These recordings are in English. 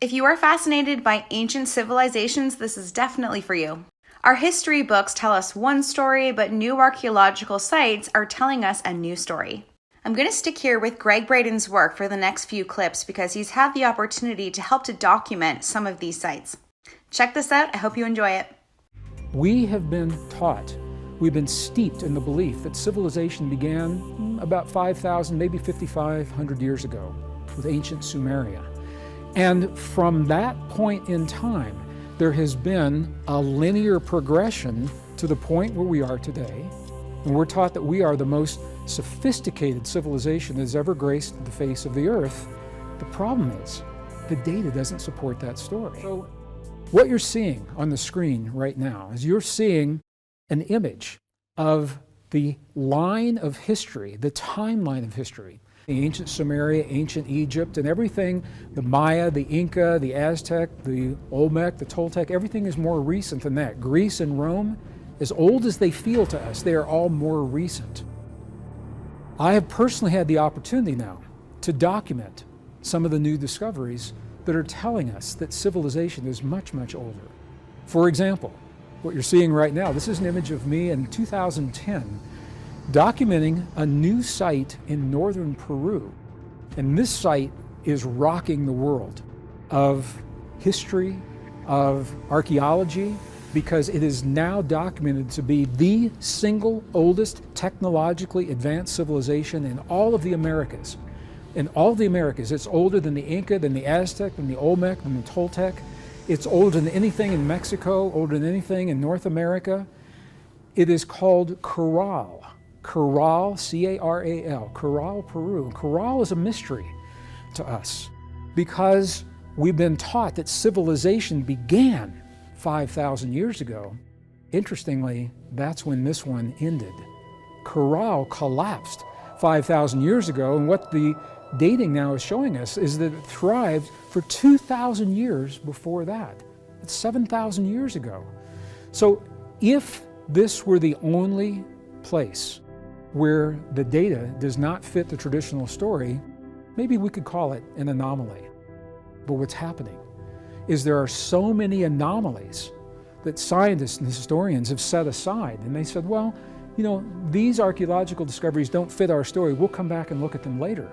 If you are fascinated by ancient civilizations, this is definitely for you. Our history books tell us one story, but new archaeological sites are telling us a new story. I'm going to stick here with Gregg Braden's work for the next few clips because he's had the opportunity to help to document some of these sites. Check this out. I hope you enjoy it. We have been taught, we've been steeped in the belief that civilization began about 5,000, maybe 5,500 years ago with ancient Sumeria. And from that point in time, there has been a linear progression to the point where we are today. And we're taught that we are the most sophisticated civilization that has ever graced the face of the earth. The problem is, the data doesn't support that story. So what you're seeing on the screen right now is you're seeing an image of the line of history, the timeline of history. The ancient Sumeria, ancient Egypt, and everything, the Maya, the Inca, the Aztec, the Olmec, the Toltec, everything is more recent than that. Greece and Rome, as old as they feel to us, they are all more recent. I have personally had the opportunity now to document some of the new discoveries that are telling us that civilization is much, much older. For example, what you're seeing right now, this is an image of me in 2010 documenting a new site in northern Peru. And this site is rocking the world of history, of archaeology, because it is now documented to be the single oldest technologically advanced civilization in all of the Americas. In all of the Americas, it's older than the Inca, than the Aztec, than the Olmec, than the Toltec. It's older than anything in Mexico, older than anything in North America. It is called Caral. Caral, C-A-R-A-L, Caral, Peru. Caral is a mystery to us because we've been taught that civilization began 5,000 years ago. Interestingly, that's when this one ended. Caral collapsed 5,000 years ago, and what the dating now is showing us is that it thrived for 2,000 years before that. It's 7,000 years ago. So if this were the only place where the data does not fit the traditional story, maybe we could call it an anomaly. But what's happening is there are so many anomalies that scientists and historians have set aside, and they said, well, you know, these archaeological discoveries don't fit our story. We'll come back and look at them later.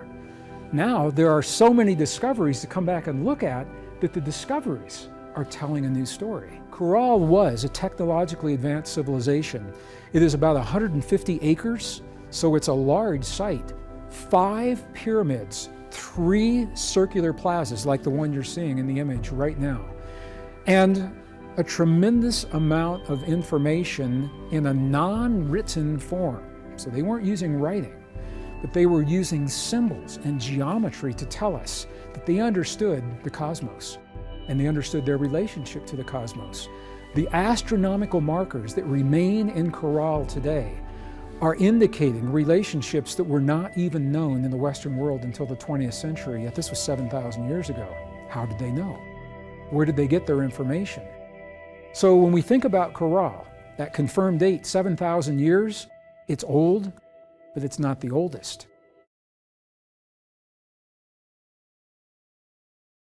Now, there are so many discoveries to come back and look at that the discoveries are telling a new story. Caral was a technologically advanced civilization. It is about 150 acres, so it's a large site. 5 pyramids, 3 circular plazas like the one you're seeing in the image right now, and a tremendous amount of information in a non-written form. So they weren't using writing, but they were using symbols and geometry to tell us that they understood the cosmos and they understood their relationship to the cosmos. The astronomical markers that remain in Caral today are indicating relationships that were not even known in the Western world until the 20th century, yet this was 7,000 years ago. How did they know? Where did they get their information? So when we think about Caral, that confirmed date, 7,000 years, it's old, but it's not the oldest.